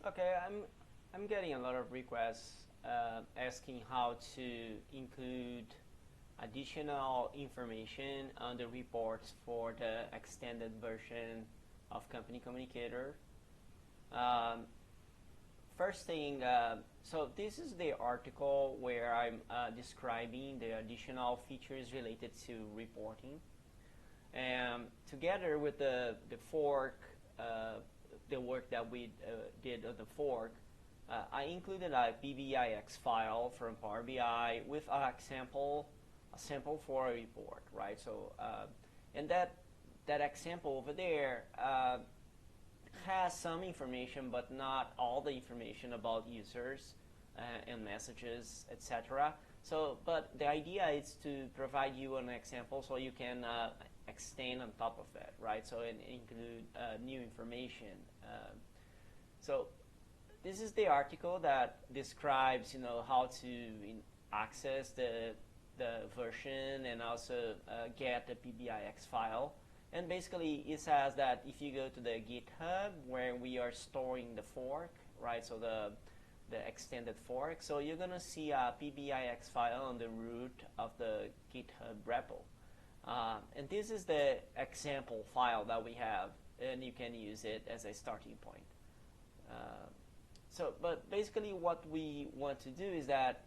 Okay, I'm getting a lot of requests asking how to include additional information on the reports for the extended version of Company Communicator. Um, First thing, so this is the article where I'm describing the additional features related to reporting. And together with the fork, the work that we did on the fork, I included a PBIX file from Power BI with a sample for a report, right? So, and that example over there has some information, but not all the information about users and messages, etc. So, but the idea is to provide you an example so you can extend on top of that, right? So, and include new information. So, this is the article that describes, how to access the version and also get the PBIX file. And basically, it says that if you go to the GitHub where we are storing the fork, right? So the extended fork. So you're gonna see a PBIX file on the root of the GitHub repo, and this is the example file that we have, and you can use it as a starting point. But basically what we want to do is that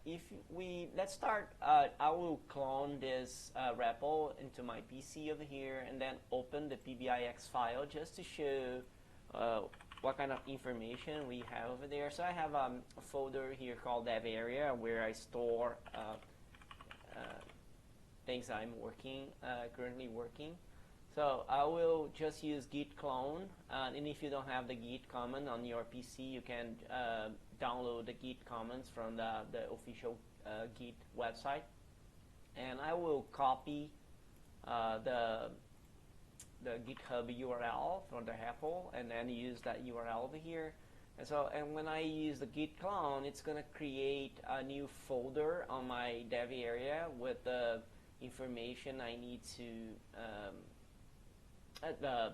let's start, I will clone this repo into my PC over here and then open the PBIX file just to show what kind of information we have over there. So I have a folder here called dev area where I store things I'm currently working. So I will just use git clone, and if you don't have the git command on your PC, you can download the git commands from the official git website. And I will copy the GitHub URL from the repo, and then use that URL over here. And when I use the git clone, it's going to create a new folder on my dev area with the information I need to the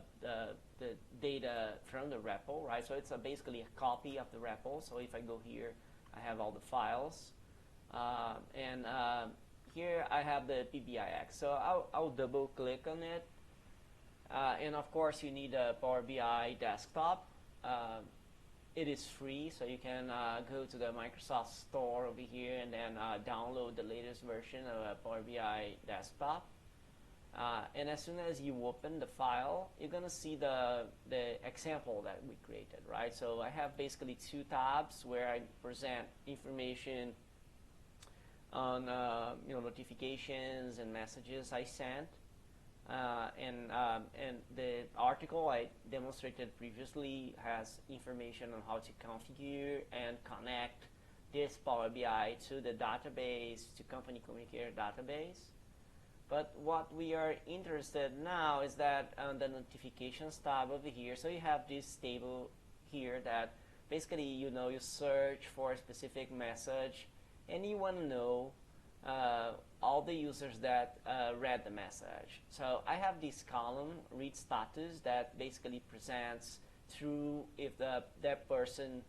data from the repo, right? So it's basically a copy of the repo. So if I go here, I have all the files, and here I have the PBIX. So I'll double click on it, and of course you need a Power BI desktop. It is free, so you can go to the Microsoft Store over here and then download the latest version of Power BI desktop. And as soon as you open the file, you're going to see the example that we created, right? So I have basically two tabs where I present information on notifications and messages I sent. And the article I demonstrated previously has information on how to configure and connect this Power BI to the database, to Company Communicator database. But what we are interested now is that on the notifications tab over here, so you have this table here that basically you search for a specific message and you want to know all the users that read the message. So I have this column, read status, that basically presents through if that person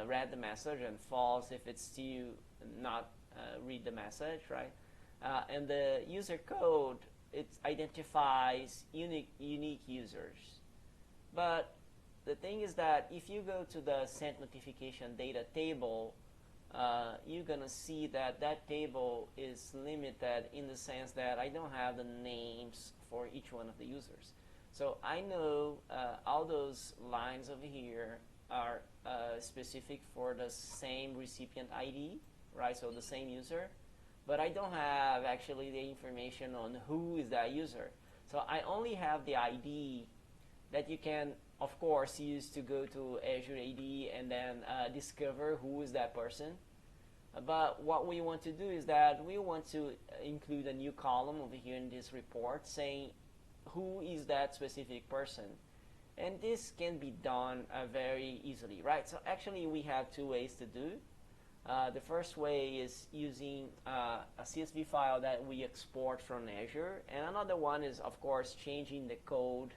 read the message, and false if it's still not read the message, right? And the user code, it identifies unique users. But the thing is that if you go to the sent notification data table, you're going to see that that table is limited in the sense that I don't have the names for each one of the users. So I know all those lines over here are specific for the same recipient ID, right? So the same user. But I don't have actually the information on who is that user. So I only have the ID that you can, of course, use to go to Azure AD and then discover who is that person. But what we want to do is that we want to include a new column over here in this report saying who is that specific person. And this can be done very easily, right? So actually we have two ways to do. The first way is using a CSV file that we export from Azure, and another one is, of course, changing the code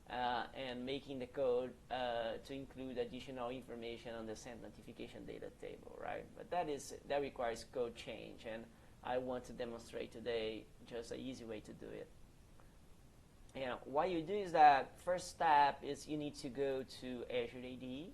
and making the code to include additional information on the sent notification data table, right? But that requires code change, and I want to demonstrate today just an easy way to do it. And what you do is that first step is you need to go to Azure AD.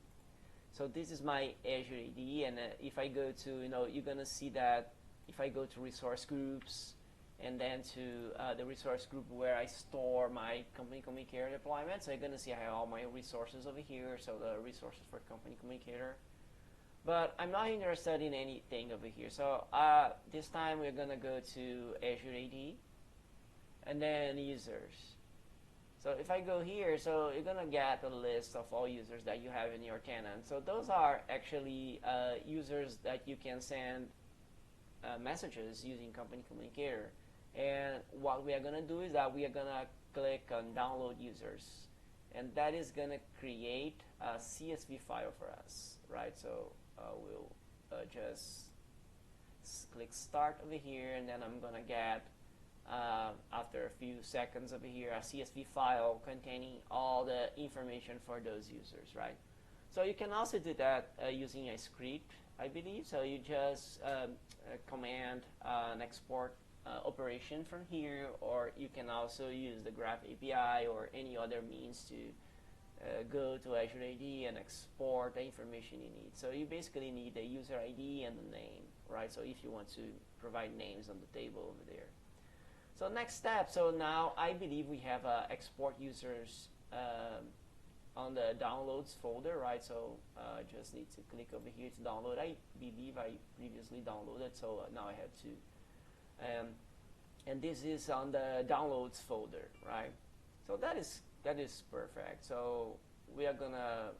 So this is my Azure AD, and if I go to, you're gonna see that if I go to resource groups, and then to the resource group where I store my Company Communicator deployment. So you're going to see I have all my resources over here, so the resources for Company Communicator. But I'm not interested in anything over here. So this time we're going to go to Azure AD, and then users. So if I go here, so you're going to get a list of all users that you have in your tenant. So those are actually users that you can send messages using Company Communicator. And what we are going to do is that we are going to click on download users, and that is going to create a CSV file for us, right? So we'll just click start over here, and then I'm going to get after a few seconds over here a CSV file containing all the information for those users, right? So you can also do that using a script, I believe. So you just command an export operation from here, or you can also use the Graph API or any other means to go to Azure AD and export the information you need. So you basically need the user ID and the name, right? So if you want to provide names on the table over there. So next step, so now I believe we have export users on the downloads folder, right? So I just need to click over here to download. I believe I previously downloaded, so now I have to. And this is on the downloads folder, right? So that is perfect. So we are gonna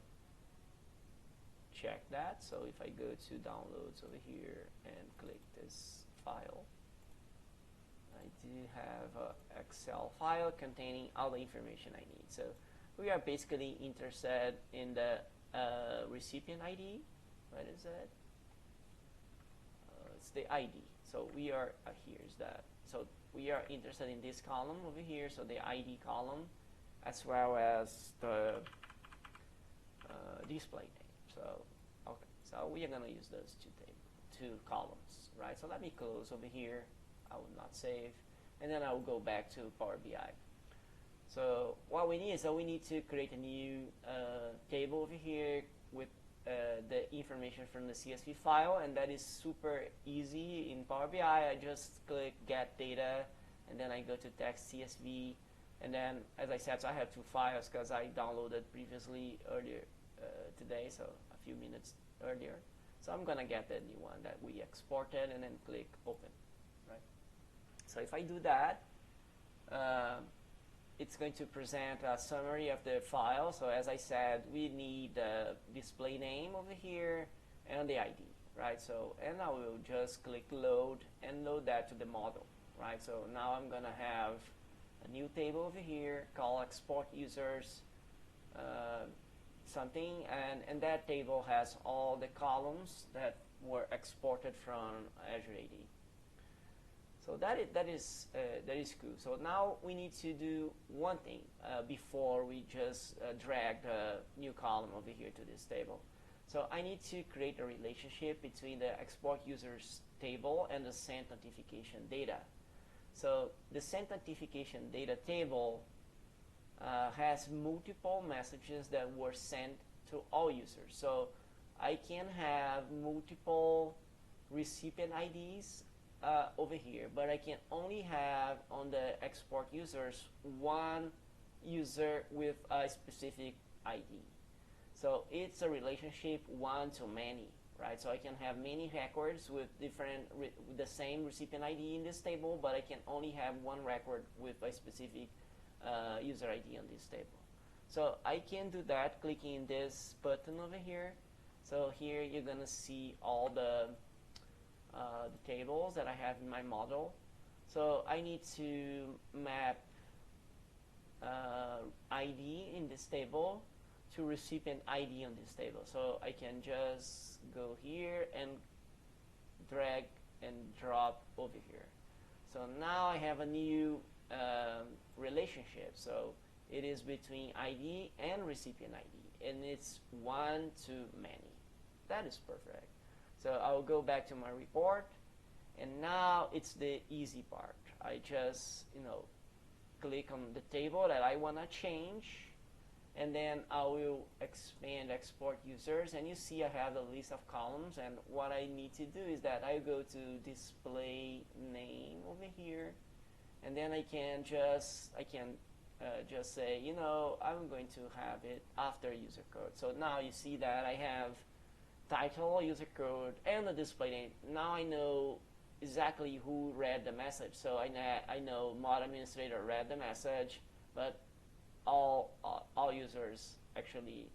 check that. So if I go to downloads over here and click this file, I do have an Excel file containing all the information I need. So we are basically interested in the recipient ID. What is it? It's the ID. So we are here's that. So we are interested in this column over here. So the ID column, as well as the display name. So okay. So we are gonna use those two columns, right? So let me close over here. I will not save, and then I will go back to Power BI. So what we need is we need to create a new table over here with the information from the CSV file, and that is super easy in Power BI. I just click get data, and then I go to text CSV, and then as I said, so I have two files because I downloaded previously earlier today, so a few minutes earlier. So I'm gonna get the new one that we exported, and then click open, right? So if I do that, it's going to present a summary of the file. So as I said, we need the display name over here and the ID, right? So, and I will just click load and load that to the model, right? So now I'm gonna have a new table over here called export users something, and that table has all the columns that were exported from Azure AD. So that is cool. So now we need to do one thing before we just drag the new column over here to this table. So I need to create a relationship between the export users table and the sent notification data. So the sent notification data table has multiple messages that were sent to all users. So I can have multiple recipient IDs over here, but I can only have on the export users one user with a specific ID. So it's a relationship one to many, right? So I can have many records with the same recipient ID in this table, but I can only have one record with a specific user ID on this table. So I can do that clicking this button over here. So here you're gonna see all the tables that I have in my model. So I need to map ID in this table to recipient ID on this table. So I can just go here and drag and drop over here. So now I have a new relationship. So It is between ID and recipient ID, and it's one to many. That is perfect. So I'll go back to my report, and now it's the easy part. I just, click on the table that I want to change, and then I will expand export users, and you see I have a list of columns, and what I need to do is that I go to display name over here, and then I can just say, I'm going to have it after user code. So now you see that I have title, user code, and the display name. Now I know exactly who read the message. So I know mod administrator read the message, but all users actually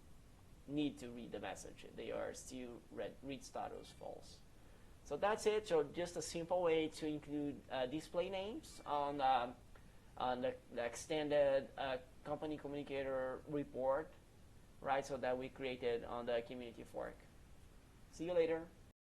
need to read the message. They are still read status false. So that's it. So just a simple way to include display names on the extended Company Communicator report, right? So that we created on the community fork. See you later.